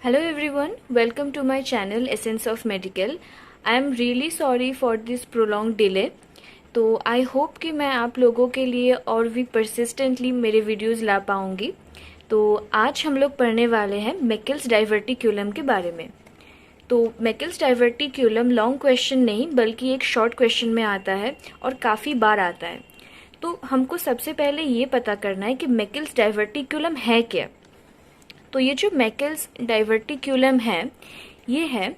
Hello everyone, welcome to my channel Essence of Medical. I am really sorry for this prolonged delay. तो I hope कि मैं आप लोगों के लिए और भी परसिस्टेंटली मेरे वीडियोस ला पाऊंगी। तो आज हम लोग पढ़ने वाले हैं मैकल्स डाइवर्टिक्यूलम के बारे में। तो मैकल्स डाइवर्टिक्यूलम लॉन्ग क्वेश्चन नहीं बल्कि एक शॉर्ट क्वेश्चन में आता है और काफ़ी बार आता है। तो हमको सबसे पहले ये पता करना है कि मैकल्स डाइवर्टिक्यूलम है क्या। तो ये जो मैकल्स डाइवर्टिक्यूलम है ये है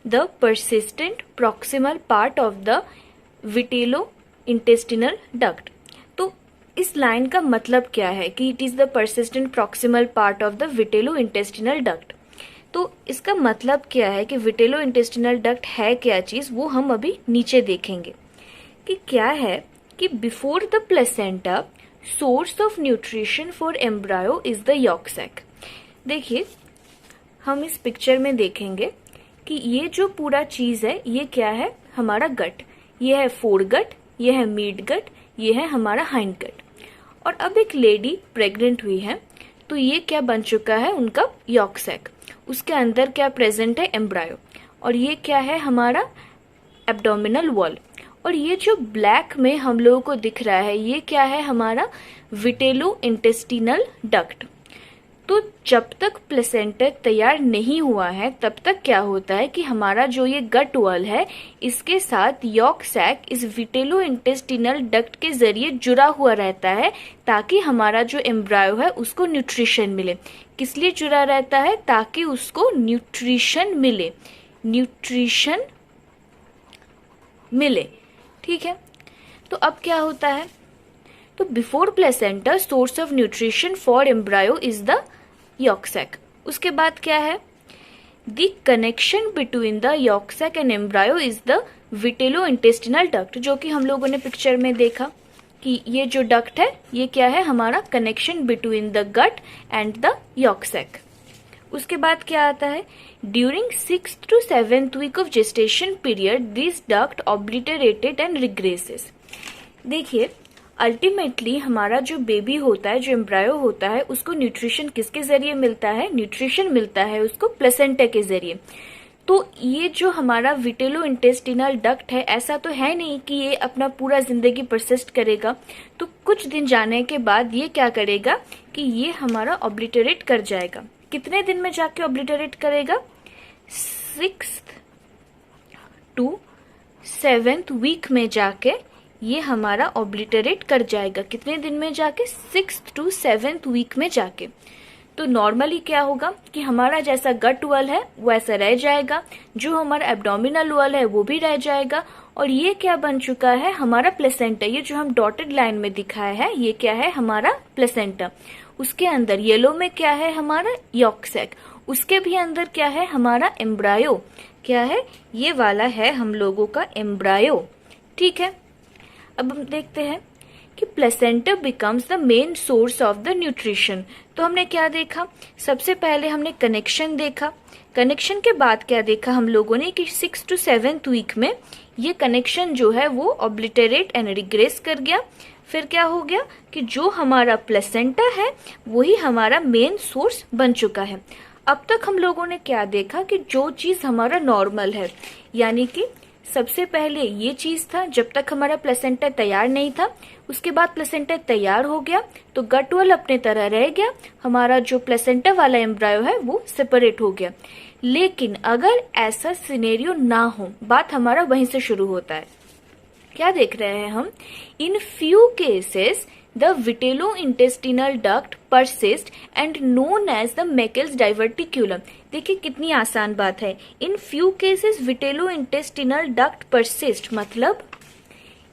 the persistent proximal part of the vitello intestinal duct. तो इस लाइन का मतलब क्या है कि it is the persistent proximal part of the vitello intestinal duct. तो इसका मतलब क्या है कि विटेलो इंटेस्टिनल डक्ट है क्या चीज, वो हम अभी नीचे देखेंगे कि क्या है कि before the placenta source of nutrition for embryo is the yolk sac. देखिए हम इस पिक्चर में देखेंगे कि ये जो पूरा चीज है ये क्या है, हमारा गट। ये है फोर गट, ये है मिड गट, ये है हमारा हाइंड गट। और अब एक लेडी प्रेग्नेंट हुई है तो ये क्या बन चुका है, उनका यॉक सैक। उसके अंदर क्या प्रेजेंट है, एम्ब्रायो। और ये क्या है, हमारा एब्डोमिनल वॉल। और ये जो ब्लैक में हम लोगों को दिख रहा है ये क्या है, हमारा विटेलो इंटेस्टिनल डक्ट। तो जब तक प्लेसेंटा तैयार नहीं हुआ है तब तक क्या होता है कि हमारा जो ये गट वॉल है इसके साथ यॉक सैक इस विटेलो इंटेस्टिनल डक्ट के जरिए जुड़ा हुआ रहता है ताकि हमारा जो एम्ब्रायो है उसको न्यूट्रिशन मिले। किस लिए जुड़ा रहता है, ताकि उसको न्यूट्रिशन मिले। ठीक है, तो अब क्या होता है, तो before placenta source of nutrition for embryo is the yolk sac. उसके बाद क्या है, the connection between the yolk sac and embryo is the vitello intestinal duct, जो कि हम लोगों ने पिक्चर में देखा कि ये जो डक्ट है ये क्या है, हमारा connection between the gut and the yolk sac. उसके बाद क्या आता है, during 6th to 7th week of gestation period this duct obliterated and regresses. देखिए अल्टीमेटली हमारा जो बेबी होता है, जो एम्ब्रायो होता है, उसको न्यूट्रिशन किसके जरिए मिलता है, न्यूट्रिशन मिलता है उसको प्लेसेंटा के जरिए। तो ये जो हमारा विटेलो इंटेस्टिनल डक्ट है ऐसा तो है नहीं कि ये अपना पूरा जिंदगी परसिस्ट करेगा। तो कुछ दिन जाने के बाद ये क्या करेगा कि ये हमारा ऑब्लिटरेट कर जाएगा। कितने दिन में जाके ऑब्लिटरेट करेगा, 6th to 7th वीक में जाके ये हमारा ऑब्लिटरेट कर जाएगा। कितने दिन में जाके, 6th to 7th वीक में जाके। तो नॉर्मली क्या होगा कि हमारा जैसा गट वॉल है वो ऐसा रह जाएगा, जो हमारा एब्डोमिनल वॉल है वो भी रह जाएगा। और ये क्या बन चुका है, हमारा प्लेसेंटा। ये जो हम डॉटेड लाइन में दिखाया है ये क्या है, हमारा प्लेसेंटा। उसके अंदर येलो में क्या है, हमारा यॉक सैक। उसके भी अंदर क्या है, हमारा एम्ब्रायो। क्या है, ये वाला है हम लोगों का एम्ब्रायो। ठीक है, अब हम देखते हैं कि placenta becomes the main source of the nutrition. तो हमने क्या देखा, सबसे पहले हमने कनेक्शन देखा। कनेक्शन के बाद क्या देखा हम लोगों ने कि 6th to 7th वीक में ये कनेक्शन जो है वो ऑब्लिटरेट एंड रिग्रेस कर गया। फिर क्या हो गया कि जो हमारा प्लेसेंटा है वही हमारा मेन सोर्स बन चुका है। अब तक हम लोगों ने क्या देखा कि जो चीज हमारा नॉर्मल है, यानी कि सबसे पहले ये चीज था जब तक हमारा प्लेसेंटा तैयार नहीं था। उसके बाद प्लेसेंटा तैयार हो गया तो गट वॉल अपने तरह रह गया, हमारा जो प्लेसेंटा वाला एम्ब्रायो है वो सेपरेट हो गया। लेकिन अगर ऐसा सिनेरियो ना हो, बात हमारा वहीं से शुरू होता है। क्या देख रहे हैं हम, in few cases the vitello intestinal duct persist and known as the Meckel's diverticulum. देखिए कितनी आसान बात है, in few cases vitello intestinal duct persist, मतलब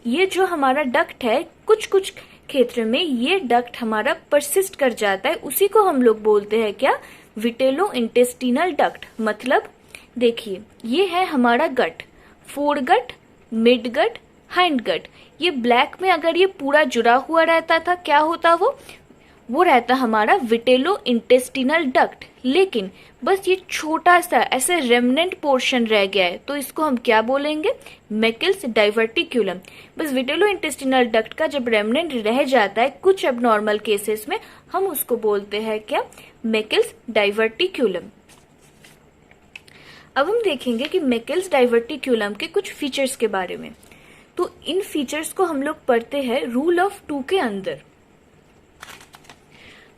ये जो हमारा डक्ट है कुछ कुछ क्षेत्र में ये डक्ट हमारा परसिस्ट कर जाता है, उसी को हम लोग बोलते हैं क्या, विटेलो इंटेस्टिनल डक्ट। मतलब देखिए ये है हमारा गट, फोर गट, मिड गट, हाइंड गट। ये ब्लैक में अगर ये पूरा जुड़ा हुआ रहता था क्या होता, वो रहता हमारा विटेलो इंटेस्टिनल डक्ट। लेकिन बस ये छोटा सा ऐसे रेमनेंट पोर्शन रह गया है तो इसको हम क्या बोलेंगे, मैकल्स डाइवर्टिक्यूलम। बस विटेलो इंटेस्टिनल डक्ट का जब रेमनेंट रह जाता है कुछ एबनॉर्मल केसेस में हम उसको बोलते हैं क्या, मैकल्स डाइवर्टिक्यूलम। अब हम देखेंगे कि मैकेल्स डाइवर्टिक्यूलम के कुछ फीचर्स के बारे में। तो इन फीचर्स को हम लोग पढ़ते हैं रूल ऑफ 2 के अंदर।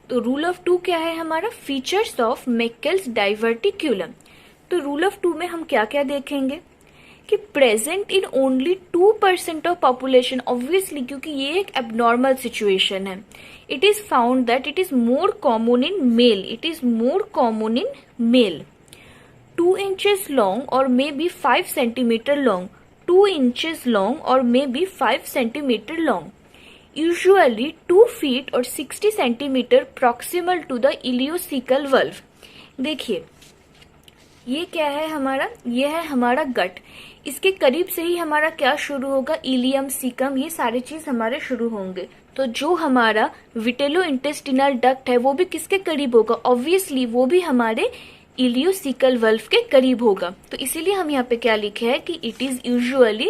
तो रूल ऑफ 2 क्या है हमारा? Features of Meckel's diverticulum. तो रूल ऑफ 2 में हम क्या क्या देखेंगे कि present in only 2% of population, obviously क्योंकि ये एक एबनॉर्मल सिचुएशन है। It is found that it is more common in male, it is more common in male. 2 inches long or maybe 5 centimeter long, 2 inches long or maybe 5 centimeter long, usually 2 feet or 60 centimeter proximal to the ileocecal valve। देखिए ये क्या है हमारा? ये है हमारा गट। इसके करीब से ही हमारा क्या शुरू होगा? इलियम, सीकम, ये सारी चीज हमारे शुरू होंगे। तो जो हमारा विटेलो इंटेस्टिनल डक्ट है वो भी किसके करीब होगा? ऑब्वियसली वो भी हमारे इलियोसिकल वल्व के करीब होगा। तो इसीलिए हम यहाँ पे क्या लिखे हैं कि इट इज यूजुअली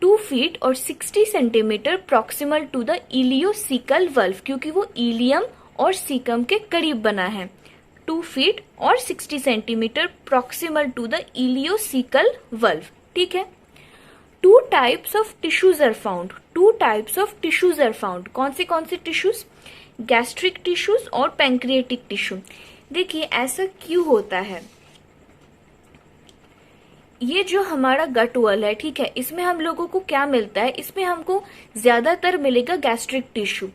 2 feet और 60 centimetre proximal to the ileocecal valve, क्योंकि वो इलियम और सीकम के करीब बना है। 2 feet और 60 centimetre proximal to the ileocecal valve. ठीक है। 2 types of tissues are found, 2 types of tissues are found। कौन से टिश्यूज? गैस्ट्रिक टिश्यूज और पैंक्रिएटिक टिश्यू। देखिए ऐसा क्यों होता है? ये जो हमारा गट वॉल है, ठीक है, इसमें हम लोगों को क्या मिलता है? इसमें हमको ज्यादातर मिलेगा गैस्ट्रिक टिश्यू।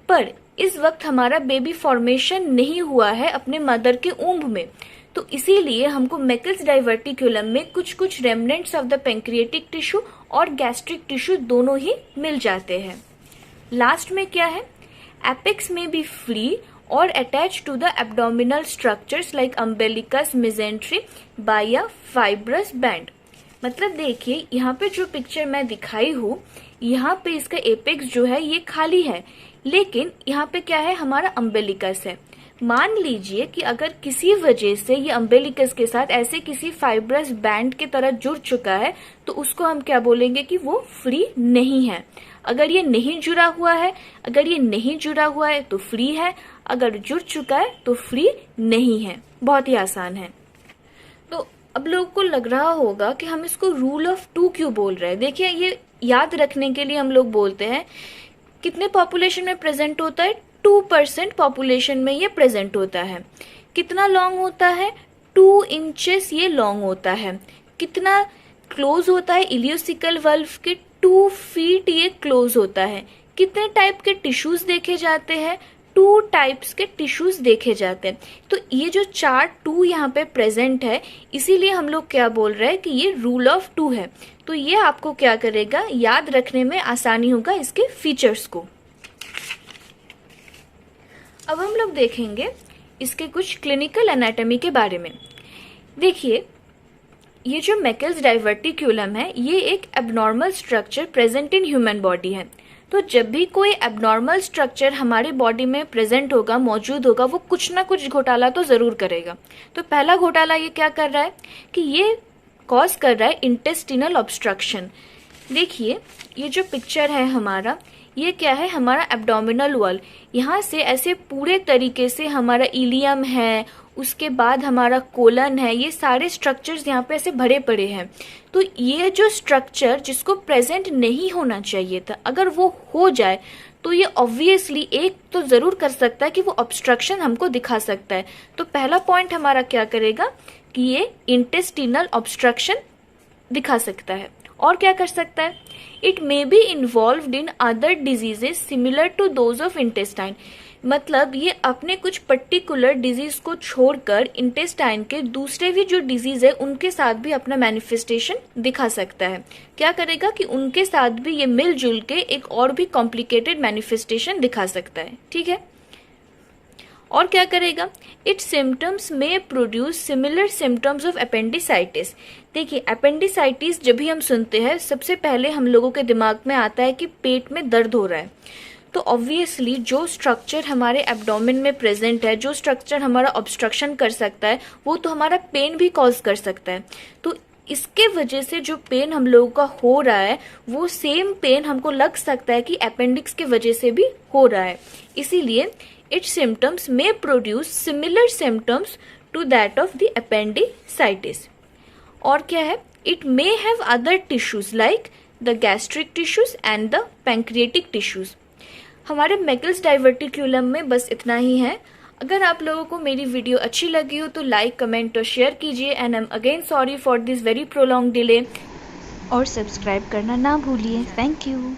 पर इस वक्त हमारा बेबी फॉर्मेशन नहीं हुआ है अपने मदर के ऊम्ब में, तो इसीलिए हमको मैकेल्स डाइवर्टिक्यूलम में कुछ कुछ remnants of the pancreatic tissue और गैस्ट्रिक टिश्यू दोनों ही मिल जाते हैं। लास्ट में क्या है? एपेक्स में B free or attached to the abdominal structures like umbilicus, mesentery by a fibrous band। मतलब देखिए यहाँ पे जो पिक्चर मैं दिखाई हूँ, यहाँ पे इसका एपेक्स जो है ये खाली है, लेकिन यहाँ पे क्या है? हमारा अम्बेलिकस है। मान लीजिए कि अगर किसी वजह से ये अम्बेलिकस के साथ ऐसे किसी फाइब्रस बैंड के तरह जुड़ चुका है, तो उसको हम क्या बोलेंगे कि वो फ्री नहीं है। अगर ये नहीं जुड़ा हुआ है, अगर ये नहीं जुड़ा हुआ है तो फ्री है, अगर जुड़ चुका है तो फ्री नहीं है। बहुत ही आसान है। तो अब लोगों को लग रहा होगा कि हम इसको रूल ऑफ 2 क्यों बोल रहे हैं। देखिए ये याद रखने के लिए हम लोग बोलते हैं कितने पॉपुलेशन में प्रेजेंट होता है? 2% पॉपुलेशन में ये प्रेजेंट होता है। कितना लॉन्ग होता है? 2 inches ये लॉन्ग होता है। कितना क्लोज होता है? इलियोसिकल वल्व के 2 feet ये क्लोज होता है। कितने टाइप के टिश्यूज देखे जाते हैं? 2 टाइप्स के टिश्यूज देखे जाते हैं। तो ये जो 4 2 यहाँ पे प्रेजेंट है, इसीलिए हम लोग क्या बोल रहे हैं कि ये रूल ऑफ 2 है। तो ये आपको क्या करेगा? याद रखने में आसानी होगा इसके फीचर्स को। अब हम लोग देखेंगे इसके कुछ क्लिनिकल एनाटॉमी के बारे में। देखिए ये जो मैकेल्स डाइवर्टिक्यूलम है ये एक abnormal structure present in human body है। तो जब भी कोई एबनॉर्मल स्ट्रक्चर हमारी बॉडी में प्रेजेंट होगा, मौजूद होगा, वो कुछ ना कुछ घोटाला तो जरूर करेगा। तो पहला घोटाला ये क्या कर रहा है कि ये कॉज कर रहा है इंटेस्टिनल ऑब्स्ट्रक्शन। देखिए ये जो पिक्चर है हमारा, ये क्या है? हमारा एब्डोमिनल वॉल। यहाँ से ऐसे पूरे तरीके से हमारा इलियम है, उसके बाद हमारा कोलन है, ये सारे स्ट्रक्चर्स यहाँ पे ऐसे भरे पड़े हैं। तो ये जो स्ट्रक्चर जिसको प्रेजेंट नहीं होना चाहिए था, अगर वो हो जाए तो ये ऑब्वियसली एक तो जरूर कर सकता है कि वो ऑब्स्ट्रक्शन हमको दिखा सकता है। तो पहला पॉइंट हमारा क्या करेगा कि ये इंटेस्टिनल ऑब्स्ट्रक्शन दिखा सकता है। और क्या कर सकता है? It may be involved in other diseases similar to those of intestine. मतलब ये अपने कुछ पर्टिकुलर डिजीज को छोड़कर इंटेस्टाइन के दूसरे भी जो डिजीज है उनके साथ भी अपना मैनिफेस्टेशन दिखा सकता है। क्या करेगा कि उनके साथ भी ये मिलजुल के एक और भी कॉम्प्लिकेटेड मैनिफेस्टेशन दिखा सकता है। ठीक है। और क्या करेगा? इट सिम्टम्स में produce similar symptoms of appendicitis. देखिए अपेंडिसाइटिस जब भी हम सुनते हैं, सबसे पहले हम लोगों के दिमाग में आता है कि पेट में दर्द हो रहा है। तो ऑब्वियसली जो स्ट्रक्चर हमारे एब्डोमेन में प्रेजेंट है, जो स्ट्रक्चर हमारा ऑब्स्ट्रक्शन कर सकता है, वो तो हमारा पेन भी कॉज कर सकता है। तो इसके वजह से जो पेन हम लोगों का हो रहा है, वो सेम पेन हमको लग सकता है कि अपेंडिक्स के वजह से भी हो रहा है। इसीलिए its symptoms may produce similar symptoms to that of the appendicitis. और क्या है, it may have other tissues like the gastric tissues and the pancreatic tissues. हमारे मैकल्स डाइवर्टिक्यूलम में बस इतना ही है. अगर आप लोगों को मेरी वीडियो अच्छी लगी हो तो लाइक, कमेंट और शेयर कीजिए. And I am again sorry for this very prolong delay. और सब्सक्राइब करना ना भूलिए. Thank you.